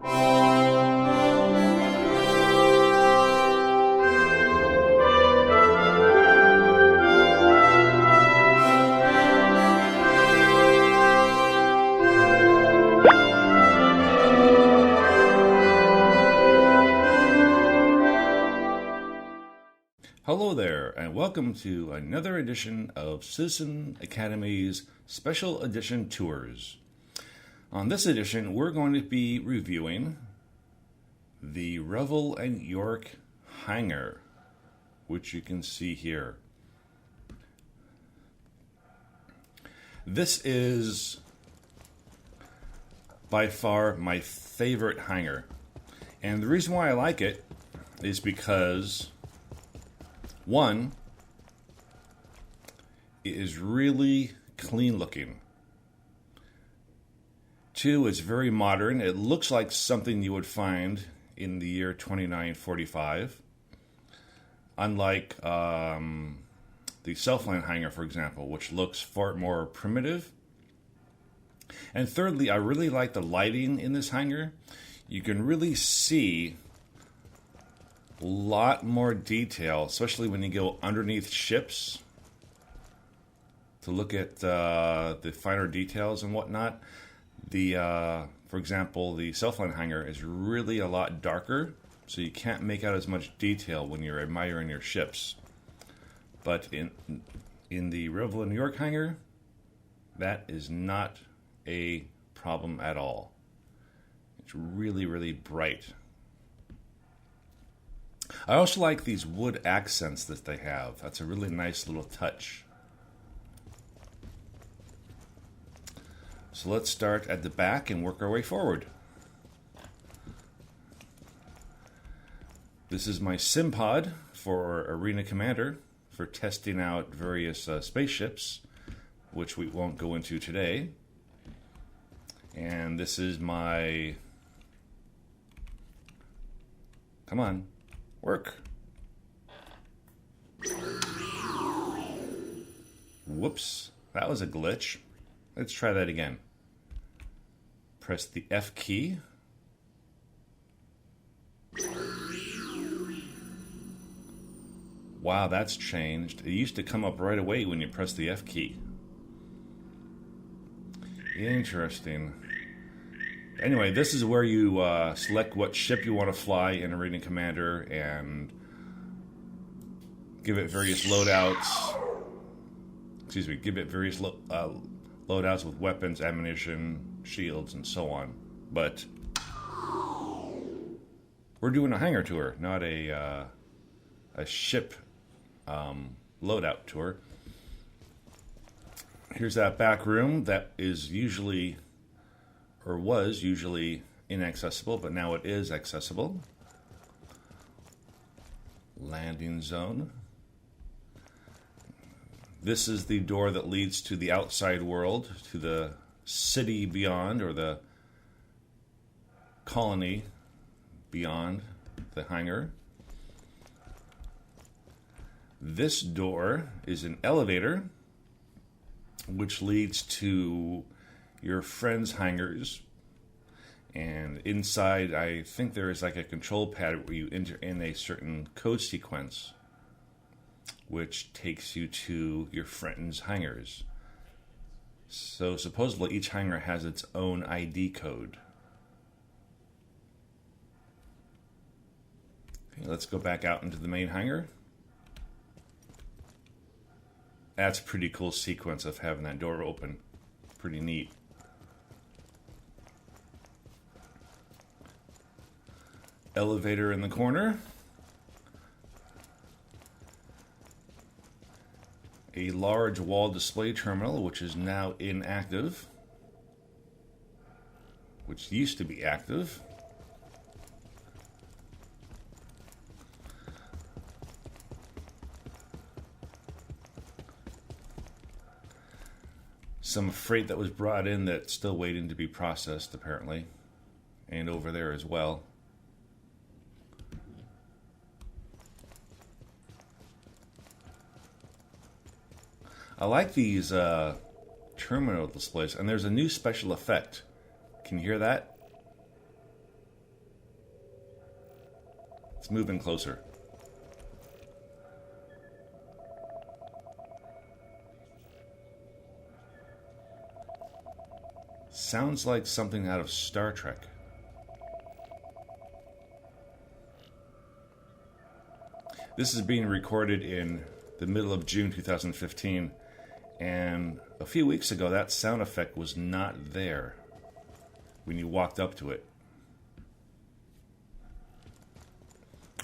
Hello there, and welcome to another edition of Citizen Academy's Special Edition Tours. On this edition, we're going to be reviewing the Revel York Hangar, which you can see here. This is by far my favorite hangar, and the reason why I like it is because one, it is really clean looking. Two, it's very modern. It looks like something you would find in the year 2945. Unlike the Southland hangar, for example, which looks far more primitive. And thirdly, I really like the lighting in this hangar. You can really see a lot more detail, especially when you go underneath ships to look at the finer details and whatnot. For example, the Southland hangar is really a lot darker, so you can't make out as much detail when you're admiring your ships. But in the Revel York Hangar, that is not a problem at all. It's really, really bright. I also like these wood accents that they have. That's a really nice little touch. So let's start at the back and work our way forward. This is my sim pod for Arena Commander for testing out various spaceships, which we won't go into today. And this is my... Come on. Work. Whoops, that was a glitch. Let's try that again. Press the F key. Wow, that's changed. It used to come up right away when you press the F key. Interesting. Anyway, this is where you select what ship you want to fly in Arena Commander and give it various loadouts. Excuse me, give it various loadouts with weapons, ammunition, shields, and so on. But we're doing a hangar tour, not a ship loadout tour. Here's that back room that is usually, or was usually, inaccessible, but now it is accessible. Landing zone. This is the door that leads to the outside world, to the city beyond, or the colony beyond the hangar. This door is an elevator, which leads to your friends' hangars. And inside, I think there is like a control pad where you enter in a certain code sequence, which takes you to your friends' hangars. So supposedly each hangar has its own ID code. Okay, let's go back out into the main hangar. That's a pretty cool sequence of having that door open. Pretty neat. Elevator in the corner. A large wall display terminal, which is now inactive. Which used to be active. Some freight that was brought in that's still waiting to be processed, apparently. And over there as well. I like these terminal displays, and there's a new special effect. Can you hear that? Let's move in closer. Sounds like something out of Star Trek. This is being recorded in the middle of June 2015, and a few weeks ago that sound effect was not there when you walked up to it.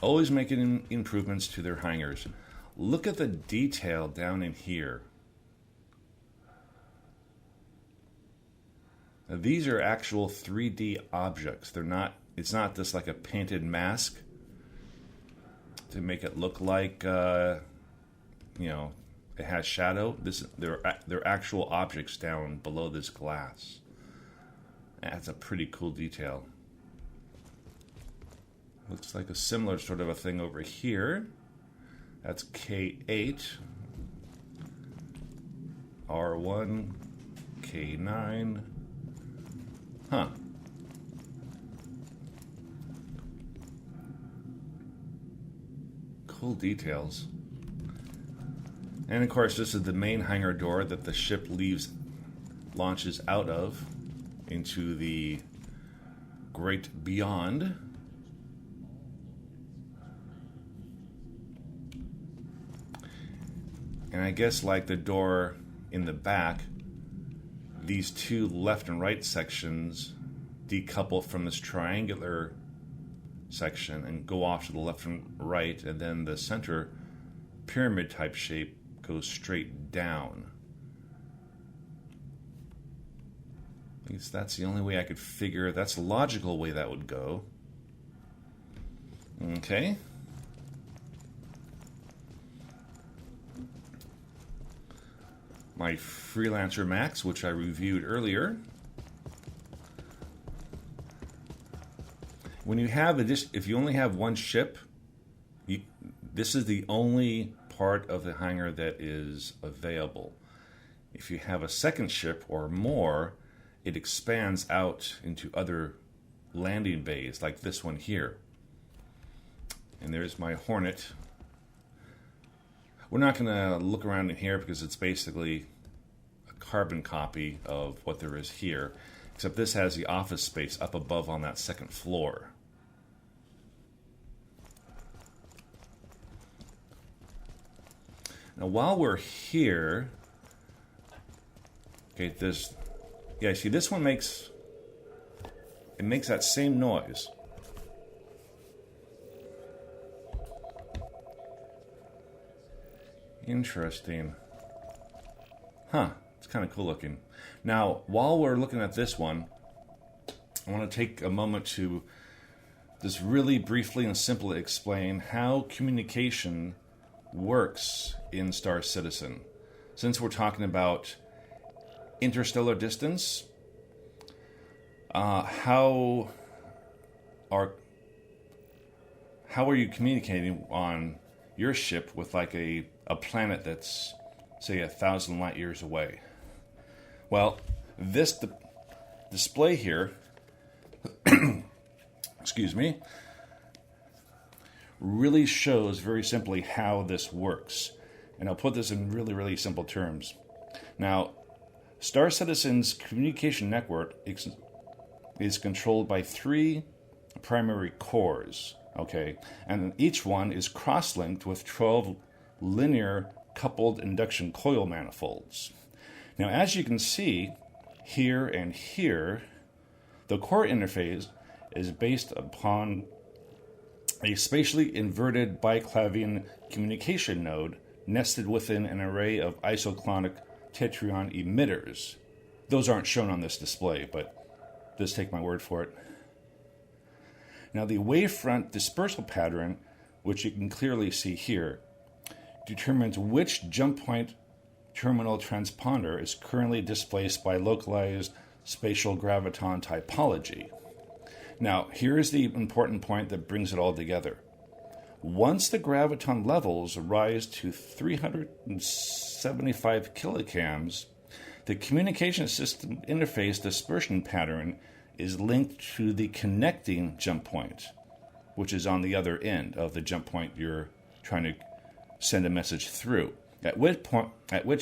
Always making improvements to their hangars. Look at the detail down in here. Now, these are actual 3D objects. It's not just like a painted mask to make it look like, it has shadow. They're actual objects down below this glass. That's a pretty cool detail. Looks like a similar sort of a thing over here. That's K8, R1, K9. Huh. Cool details. And of course, this is the main hangar door that the ship launches out of into the great beyond. And I guess like the door in the back, these two left and right sections decouple from this triangular section and go off to the left and right, and then the center pyramid type shape goes straight down. I guess that's the only way I could figure. That's the logical way that would go. Okay. My Freelancer Max, which I reviewed earlier. When you have if you only have one ship, this is the only part of the hangar that is available. If you have a second ship or more, it expands out into other landing bays, like this one here. And there's my Hornet. We're not going to look around in here because it's basically a carbon copy of what there is here, except this has the office space up above on that second floor. Now, while we're here, okay, see, this one makes that same noise. Interesting. Huh, it's kind of cool looking. Now, while we're looking at this one, I want to take a moment to just really briefly and simply explain how communication works in Star Citizen. Since we're talking about interstellar distance, how are you communicating on your ship with like a planet that's, say, 1,000 light years away? Well, this display here, excuse me, really shows very simply how this works. And I'll put this in really, really simple terms. Now, Star Citizen's communication network is controlled by 3 primary cores, okay? And each one is cross-linked with 12 linear coupled induction coil manifolds. Now, as you can see, here and here, the core interface is based upon a spatially inverted biclavian communication node nested within an array of isoclonic tetryon emitters. Those aren't shown on this display, but just take my word for it. Now, the wavefront dispersal pattern, which you can clearly see here, determines which jump point terminal transponder is currently displaced by localized spatial graviton typology. Now, here is the important point that brings it all together. Once the graviton levels rise to 375 kilocams, the communication system interface dispersion pattern is linked to the connecting jump point, which is on the other end of the jump point you're trying to send a message through. At which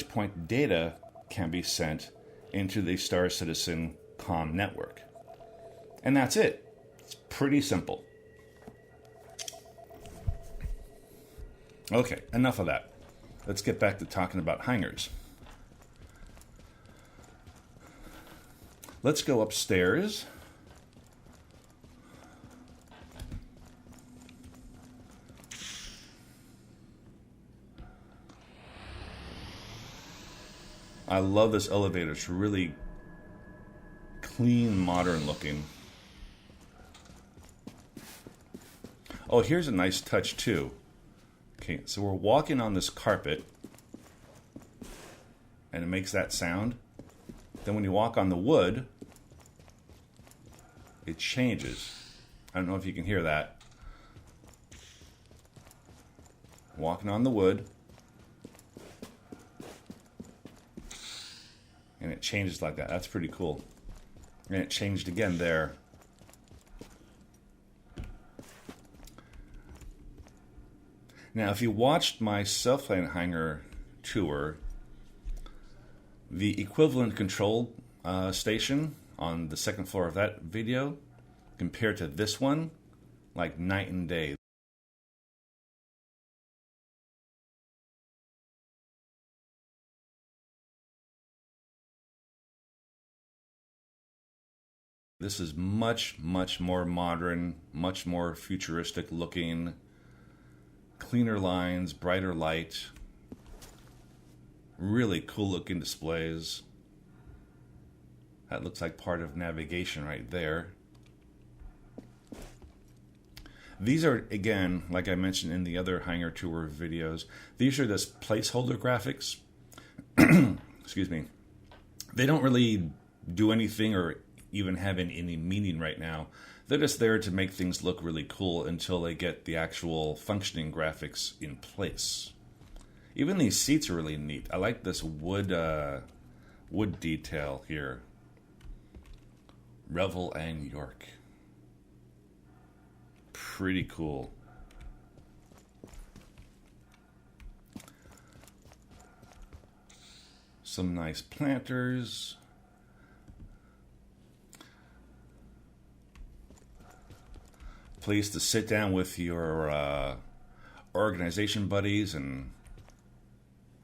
point data can be sent into the Star Citizen comm network. And that's it. It's pretty simple. Okay, enough of that. Let's get back to talking about hangars. Let's go upstairs. I love this elevator. It's really clean, modern looking. Oh, here's a nice touch too. Okay, so we're walking on this carpet and it makes that sound. Then when you walk on the wood, it changes. I don't know if you can hear that. Walking on the wood. And it changes like that. That's pretty cool. And it changed again there. Now, if you watched my Self-Land Hangar tour, the equivalent control station on the second floor of that video compared to this one, like night and day. This is much, much more modern, much more futuristic looking, cleaner lines, brighter light, really cool looking displays. That looks like part of navigation right there. These are, again, like I mentioned in the other hangar tour videos, these are just placeholder graphics. Excuse me. They don't really do anything or even have any meaning right now. They're just there to make things look really cool until they get the actual functioning graphics in place. Even these seats are really neat. I like this wood detail here. Revel and York. Pretty cool. Some nice planters. Place to sit down with your organization buddies and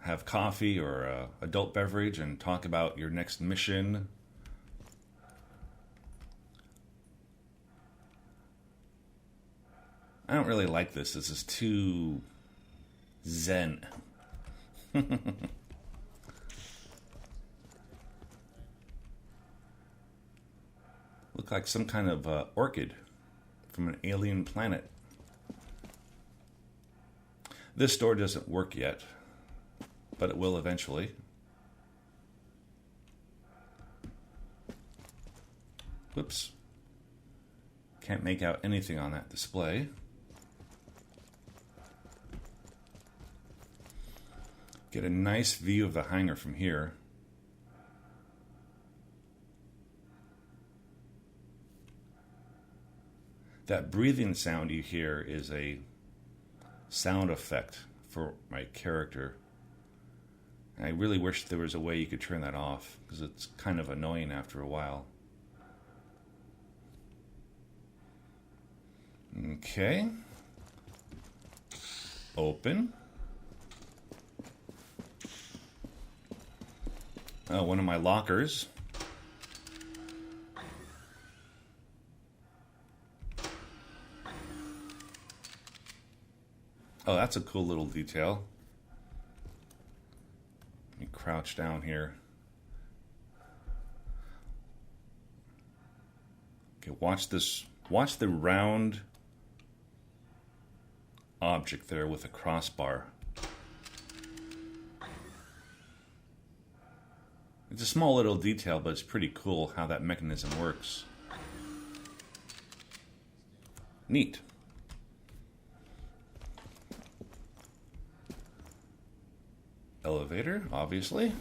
have coffee or adult beverage and talk about your next mission. I don't really like this. This is too zen. Look like some kind of orchid from an alien planet. This door doesn't work yet, but it will eventually. Whoops. Can't make out anything on that display. Get a nice view of the hangar from here. That breathing sound you hear is a sound effect for my character. And I really wish there was a way you could turn that off, because it's kind of annoying after a while. Okay. Open. Oh, one of my lockers. Oh, that's a cool little detail. Let me crouch down here. Okay, watch this. Watch the round object there with a crossbar. It's a small little detail, but it's pretty cool how that mechanism works. Neat. Elevator, obviously.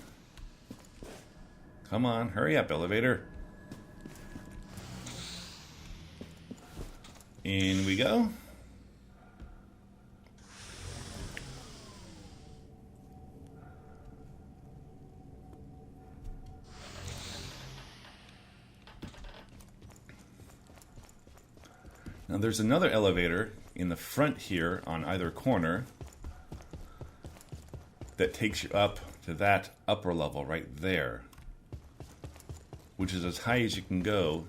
Come on, hurry up, elevator. In we go. Now there's another elevator in the front here on either corner that takes you up to that upper level right there, which is as high as you can go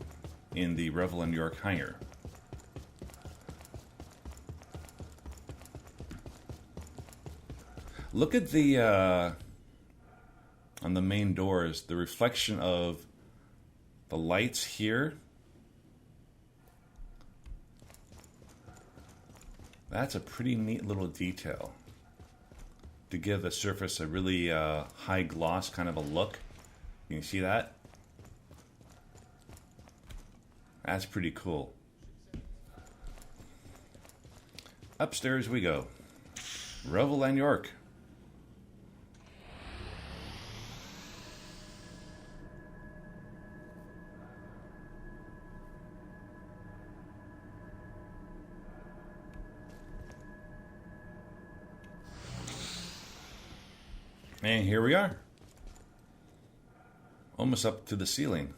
in the Revel York Hangar. Look at the on the main doors, the reflection of the lights here. That's a pretty neat little detail to give the surface a really high gloss kind of a look. Can you see that? That's pretty cool. Upstairs we go. Revel York. And here we are. Almost up to the ceiling.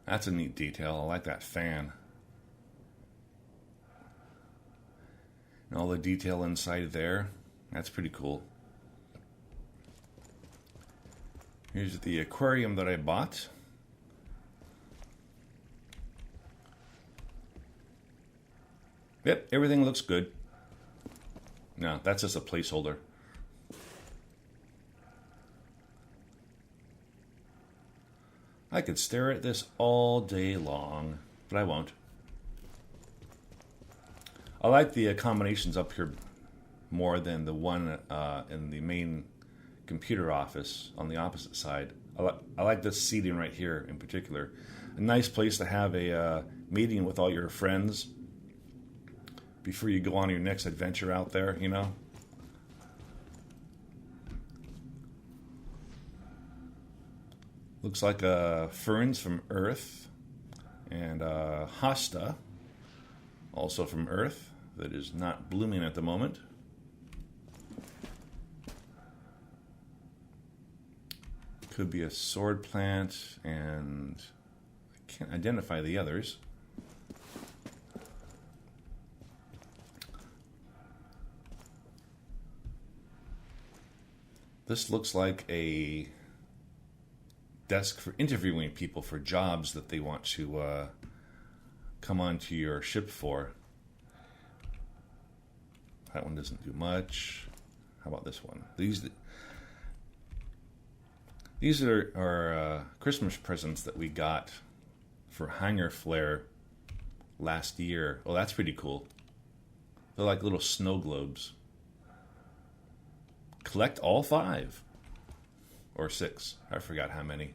That's a neat detail. I like that fan. And all the detail inside there. That's pretty cool. Here's the aquarium that I bought. Yep, everything looks good. No, that's just a placeholder. I could stare at this all day long, but I won't. I like the combinations up here more than the one in the main computer office on the opposite side. I like this seating right here in particular. A nice place to have a meeting with all your friends before you go on your next adventure out there, you know? Looks like ferns from Earth and hosta, also from Earth, that is not blooming at the moment. Could be a sword plant, and I can't identify the others. This looks like a desk for interviewing people for jobs that they want to come onto your ship for. That one doesn't do much. How about this one? These are Christmas presents that we got for Hangar Flare last year. Oh, that's pretty cool. They're like little snow globes. Collect all 5. Or 6. I forgot how many.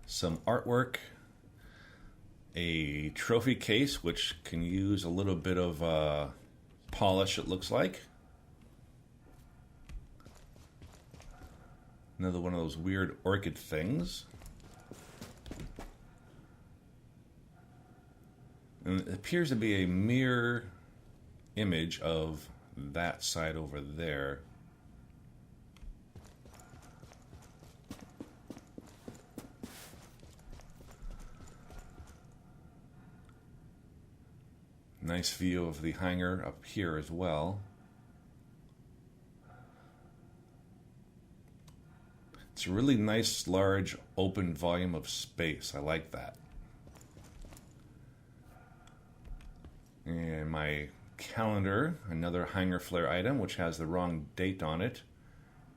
Some artwork. A trophy case, which can use a little bit of polish, it looks like. Another one of those weird orchid things. And it appears to be a mirror image of that side over there. Nice view of the hangar up here as well. It's a really nice, large, open volume of space. I like that. And my calendar, another Hangar Flare item, which has the wrong date on it.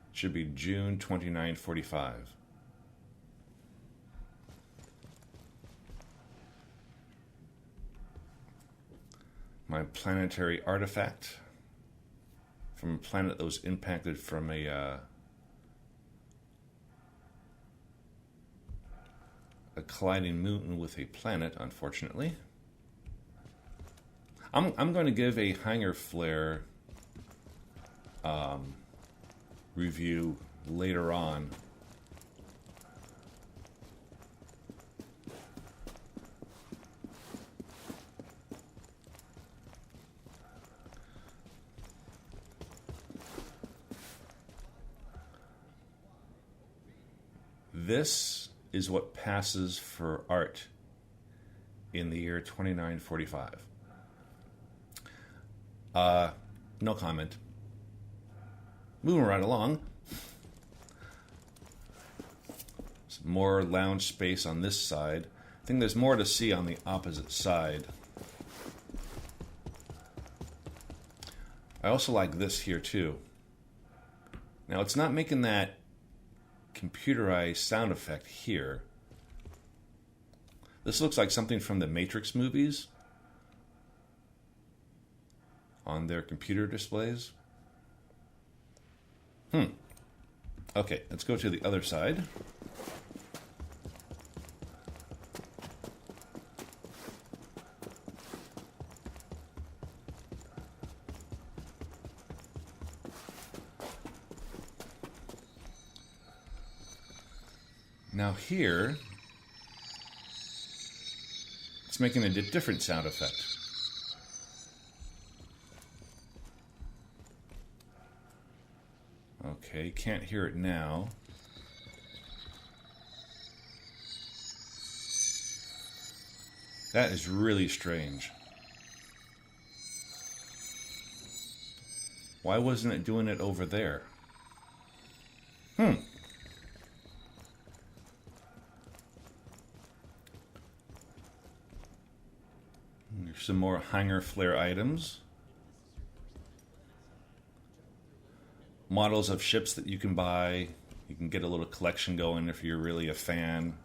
It should be June 2945. My planetary artifact from a planet that was impacted from a colliding moon with a planet, unfortunately. I'm going to give a Hangar Flare review later on. This is what passes for art in the year 2945. No comment. Moving right along. Some more lounge space on this side. I think there's more to see on the opposite side. I also like this here too. Now it's not making that computerized sound effect here. This looks like something from the Matrix movies on their computer displays. Okay, let's go to the other side. Now here, it's making a different sound effect. Okay, can't hear it now. That is really strange. Why wasn't it doing it over there? There's some more hangar flare items. Models of ships that you can buy. You can get a little collection going if you're really a fan.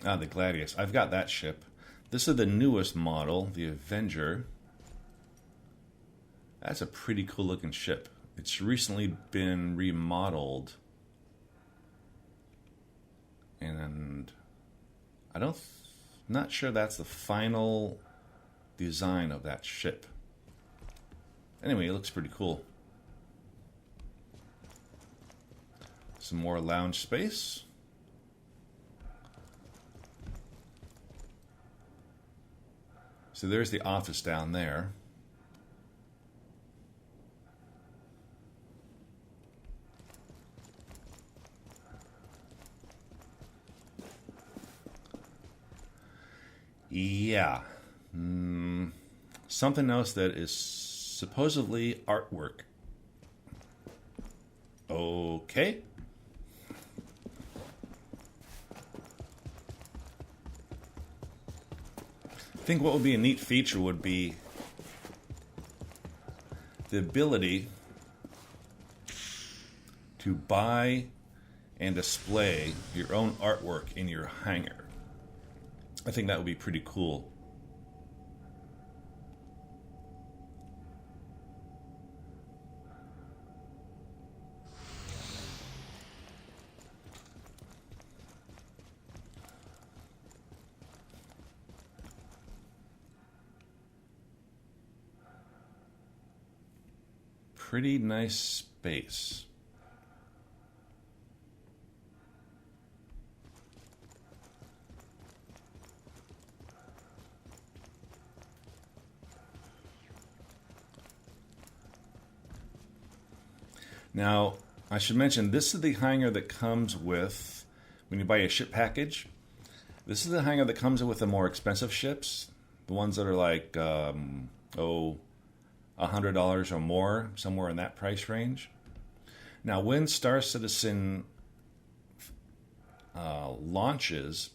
Ah, the Gladius. I've got that ship. This is the newest model, the Avenger. That's a pretty cool looking ship. It's recently been remodeled. And not sure that's the final design of that ship. Anyway, it looks pretty cool. Some more lounge space. So there's the office down there. Yeah. Something else that is supposedly artwork. Okay. I think what would be a neat feature would be the ability to buy and display your own artwork in your hangar. I think that would be pretty cool. Pretty nice space. Now, I should mention, this is the hangar that comes with, when you buy a ship package, this is the hangar that comes with the more expensive ships, the ones that are like, $100 or more, somewhere in that price range. Now, when Star Citizen launches,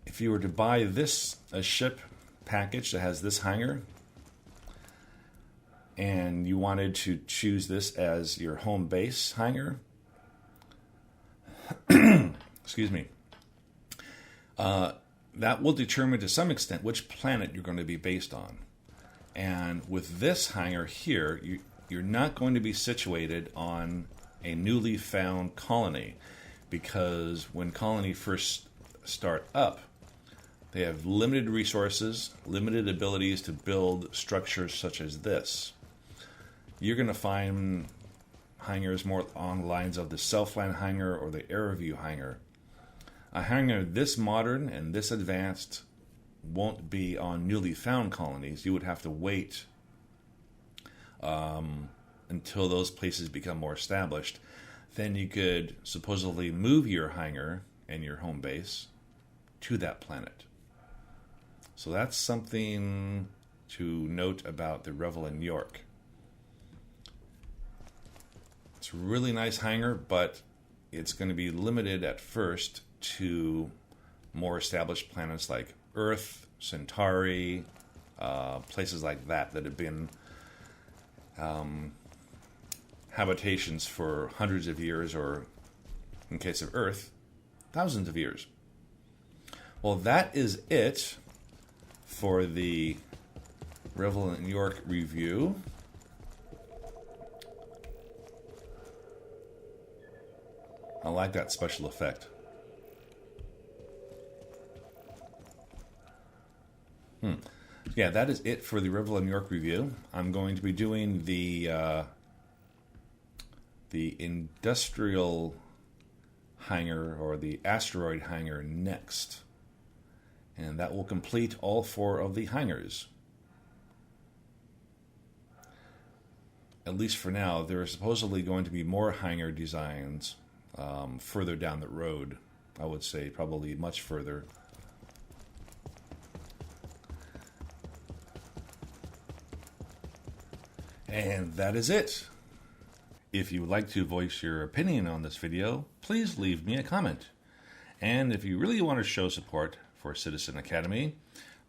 if you were to buy a ship package that has this hangar, and you wanted to choose this as your home base hangar, excuse me, that will determine to some extent which planet you're going to be based on. And with this hangar here, you're not going to be situated on a newly found colony, because when colony first start up, they have limited resources, limited abilities to build structures such as this. You're going to find hangars more on the lines of the Self-Land hangar or the AirView hangar. A hangar this modern and this advanced won't be on newly found colonies. You would have to wait until those places become more established. Then you could supposedly move your hangar and your home base to that planet. So that's something to note about the Revel in York. It's a really nice hangar, but it's going to be limited at first to more established planets like Earth, Centauri, places like that have been habitations for hundreds of years, or in case of Earth, thousands of years. Well, that is it for the Revel in York review. I like that special effect. Yeah, that is it for the Revel in York review. I'm going to be doing the industrial hangar, or the asteroid hangar, next. And that will complete all 4 of the hangars. At least for now. There are supposedly going to be more hangar designs further down the road. I would say probably much further. And that is it. If you would like to voice your opinion on this video, please leave me a comment. And if you really want to show support for Citizen Academy,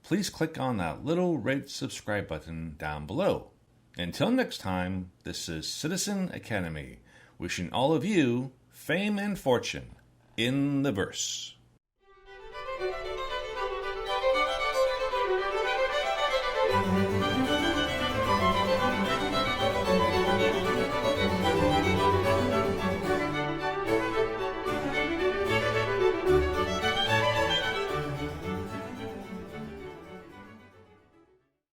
please click on that little red subscribe button down below. Until next time, this is Citizen Academy, wishing all of you fame and fortune in the verse.